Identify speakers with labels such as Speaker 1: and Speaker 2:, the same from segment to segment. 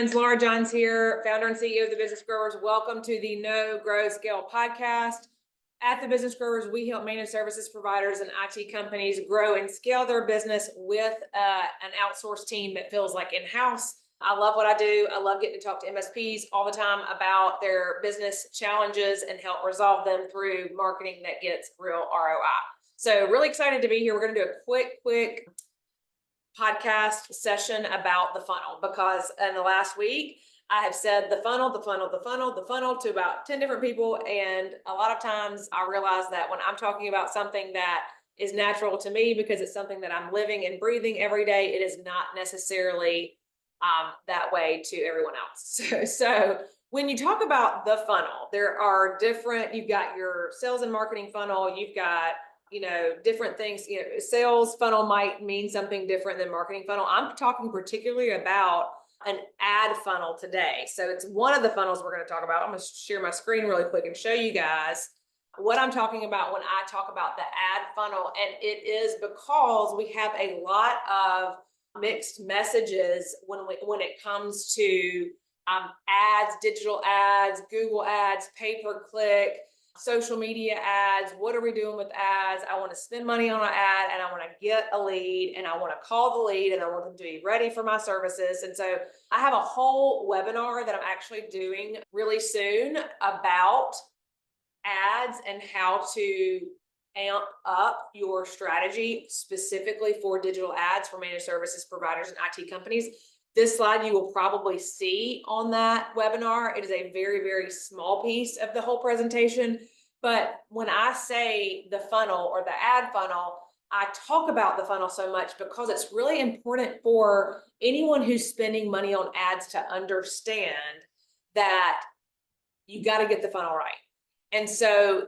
Speaker 1: friends, Laura Johns here, founder and CEO of the Business Growers. Welcome to the Know, Grow, Scale podcast. At the Business Growers, we help managed services providers and IT companies grow and scale their business with an outsourced team that feels like in-house. I love what I do. I love getting to talk to MSPs all the time about their business challenges and help resolve them through marketing that gets real ROI. So really excited to be here. We're going to do a quick podcast session about the funnel, because in the last week I have said the funnel to about 10 different people. And a lot of times I realize that when I'm talking about something that is natural to me because it's something that I'm living and breathing every day, it is not necessarily that way to everyone else. So when you talk about the funnel, there are different, you've got your sales and marketing funnel, you've got different things. Sales funnel might mean something different than marketing funnel. I'm talking particularly about an ad funnel today. So it's one of the funnels we're going to talk about. I'm going to share my screen really quick and show you guys what I'm talking about when I talk about the ad funnel. And it is because we have a lot of mixed messages when it comes to ads, digital ads, Google ads, pay-per-click, social media ads. What are we doing with ads? I want to spend money on an ad and I want to get a lead and I want to call the lead and I want them to be ready for my services. And so I have a whole webinar that I'm actually doing really soon about ads and how to amp up your strategy specifically for digital ads for managed services providers and IT companies. This slide you will probably see on that webinar. It is a very, very small piece of the whole presentation. But when I say the funnel or the ad funnel, I talk about the funnel so much because it's really important for anyone who's spending money on ads to understand that you got to get the funnel right. And so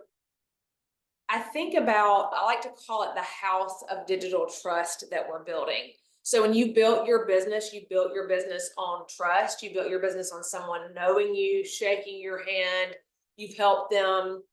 Speaker 1: I like to call it the house of digital trust that we're building. So when you built your business on trust. You built your business on someone knowing you, shaking your hand. You've helped them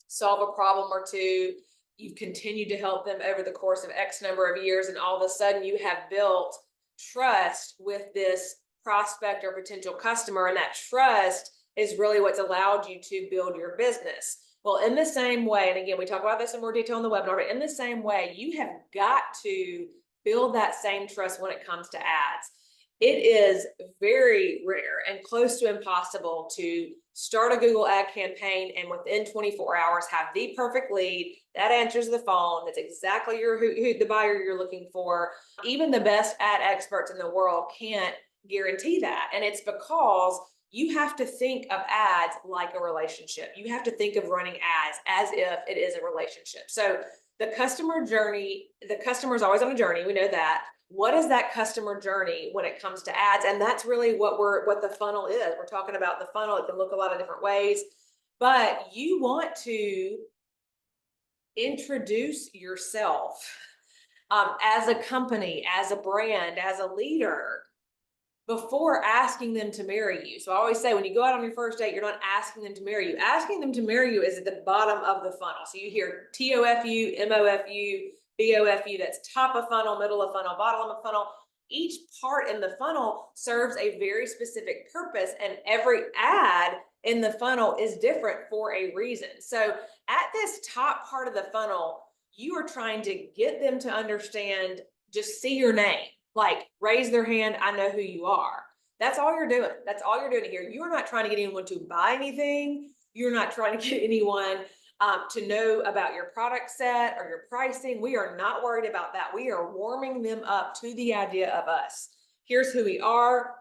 Speaker 1: solve a problem or two. You've continued to help them over the course of X number of years. And all of a sudden you have built trust with this prospect or potential customer. And that trust is really what's allowed you to build your business. Well, in the same way, and again, we talk about this in more detail in the webinar, but in the same way, you have got to build that same trust when it comes to ads. It is very rare and close to impossible to start a Google ad campaign and within 24 hours have the perfect lead that answers the phone. That's exactly who the buyer you're looking for. Even the best ad experts in the world can't guarantee that. And it's because you have to think of ads like a relationship. You have to think of running ads as if it is a relationship. So the customer journey, the customer is always on a journey. We know that. What is that customer journey when it comes to ads? And that's really what the funnel is. We're talking about the funnel. It can look a lot of different ways, but you want to introduce yourself as a company, as a brand, as a leader, before asking them to marry you. So I always say, when you go out on your first date, you're not asking them to marry you. Asking them to marry you is at the bottom of the funnel. So you hear TOFU, MOFU, BOFU, that's top of funnel, middle of funnel, bottom of funnel. Each part in the funnel serves a very specific purpose, and every ad in the funnel is different for a reason. So at this top part of the funnel, you are trying to get them to understand, just see your name. Like, raise their hand, I know who you are. That's all you're doing. That's all you're doing here. You're not trying to get anyone to buy anything. You're not trying to get anyone to know about your product set or your pricing. We are not worried about that. We are warming them up to the idea of us. Here's who we are,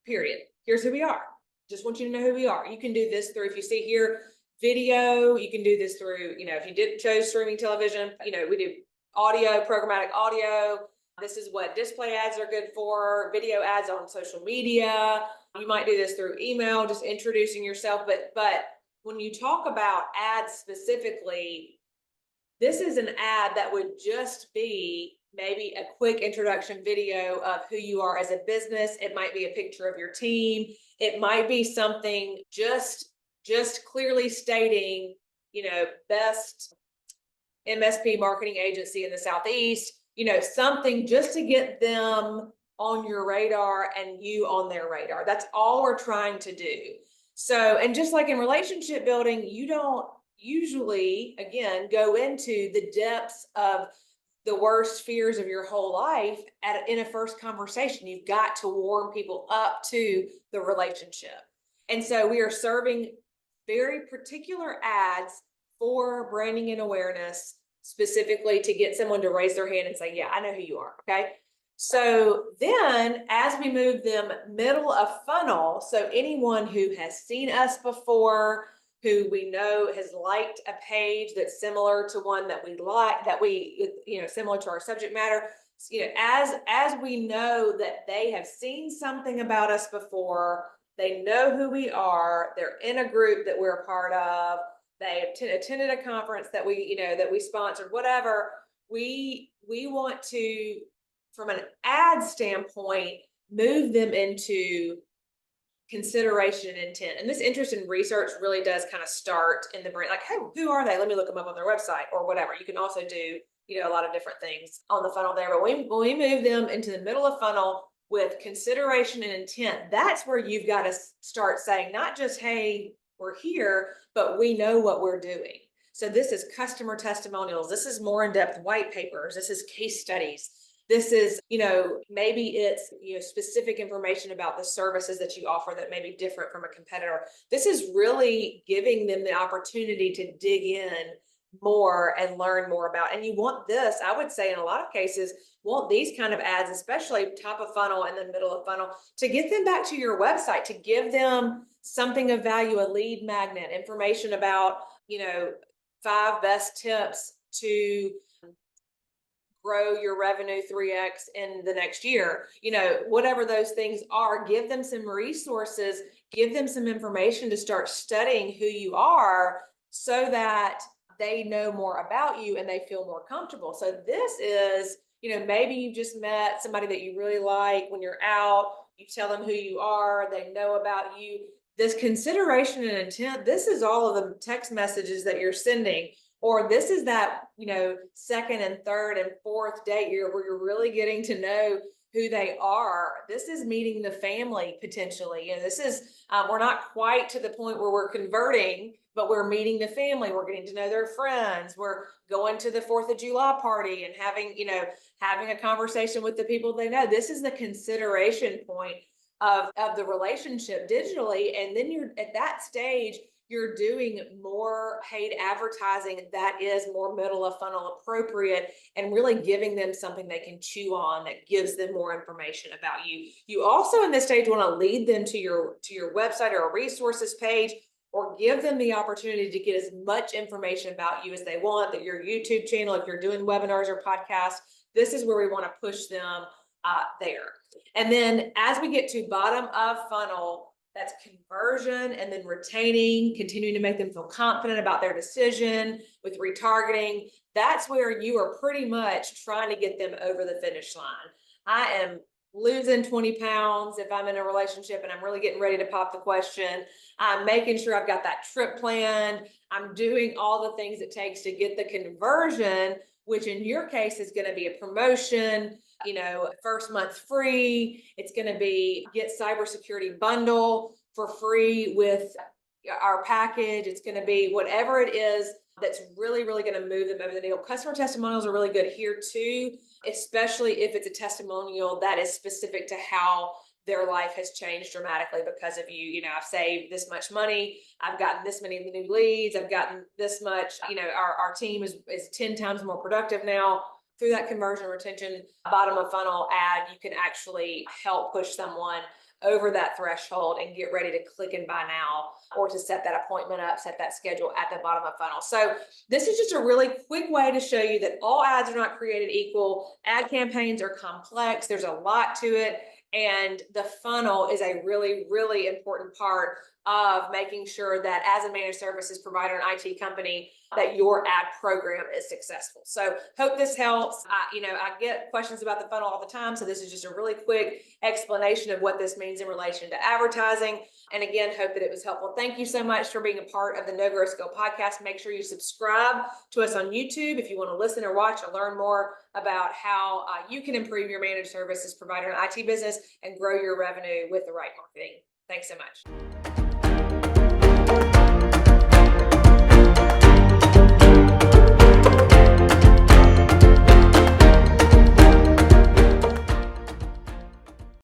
Speaker 1: period. Here's who we are. Just want you to know who we are. You can do this through, if you see here, video. You can do this through, if you didn't choose streaming television, we do audio, programmatic audio. This is what display ads are good for, video ads on social media. You might do this through email, just introducing yourself. But when you talk about ads specifically, this is an ad that would just be maybe a quick introduction video of who you are as a business. It might be a picture of your team. It might be something just clearly stating, best MSP marketing agency in the Southeast, something just to get them on your radar and you on their radar. That's all we're trying to do. So, and just like in relationship building, you don't usually, again, go into the depths of the worst fears of your whole life in a first conversation. You've got to warm people up to the relationship. And so we are serving very particular ads for branding and awareness, specifically to get someone to raise their hand and say, yeah, I know who you are. Okay. So then as we move them middle of funnel, so anyone who has seen us before, who we know has liked a page that's similar to one that we like, that we, similar to our subject matter, as we know that they have seen something about us before, they know who we are, they're in a group that we're a part of, they attended a conference that we sponsored, whatever, we want to, from an ad standpoint, move them into consideration and intent. And this interest in research really does kind of start in the brain, like, hey, who are they? Let me look them up on their website or whatever. You can also do, a lot of different things on the funnel there. But when we move them into the middle of funnel with consideration and intent, that's where you've got to start saying, not just, hey, we're here, but we know what we're doing. So this is customer testimonials. This is more in-depth white papers. This is case studies. This is, maybe it's, specific information about the services that you offer that may be different from a competitor. This is really giving them the opportunity to dig in more and learn more about. And you want this, I would say in a lot of cases, want these kind of ads, especially top of funnel and then middle of funnel, to get them back to your website, to give them something of value, a lead magnet, information about, 5 best tips to grow your revenue 3x in the next year, whatever those things are. Give them some resources, give them some information to start studying who you are so that they know more about you and they feel more comfortable. So this is, maybe you just met somebody that you really like. When you're out, you tell them who you are, they know about you. This consideration and intent, this is all of the text messages that you're sending. Or this is that, second and third and fourth date where you're really getting to know who they are. This is meeting the family potentially. This is, we're not quite to the point where we're converting, but we're meeting the family. We're getting to know their friends. We're going to the 4th of July party and having a conversation with the people they know. This is the consideration point of the relationship digitally. And then you're at that stage, you're doing more paid advertising that is more middle of funnel appropriate and really giving them something they can chew on that gives them more information about you. You also in this stage want to lead them to your website or a resources page, or give them the opportunity to get as much information about you as they want, that your YouTube channel, if you're doing webinars or podcasts, this is where we want to push them there. And then as we get to bottom of funnel, that's conversion, and then retaining, continuing to make them feel confident about their decision with retargeting. That's where you are pretty much trying to get them over the finish line. I am losing 20 pounds if I'm in a relationship and I'm really getting ready to pop the question. I'm making sure I've got that trip planned. I'm doing all the things it takes to get the conversion, which in your case is going to be a promotion, first month free. It's going to be get cybersecurity bundle for free with our package. It's going to be whatever it is that's really, really going to move them over the needle. Customer testimonials are really good here too, especially if it's a testimonial that is specific to how their life has changed dramatically because of you. I've saved this much money. I've gotten this many new leads. I've gotten this much, our team is 10 times more productive now. Through that conversion retention bottom of funnel ad, you can actually help push someone over that threshold and get ready to click and buy now, or to set that appointment up, set that schedule at the bottom of funnel. So this is just a really quick way to show you that all ads are not created equal. Ad campaigns are complex. There's a lot to it. And the funnel is a really, really important part of making sure that as a managed services provider and IT company, that your ad program is successful. So hope this helps. I get questions about the funnel all the time. So this is just a really quick explanation of what this means in relation to advertising. And again, hope that it was helpful. Thank you so much for being a part of the No Grow Skill podcast. Make sure you subscribe to us on YouTube if you want to listen or watch or learn more about how you can improve your managed services provider and IT business and grow your revenue with the right marketing. Thanks so much.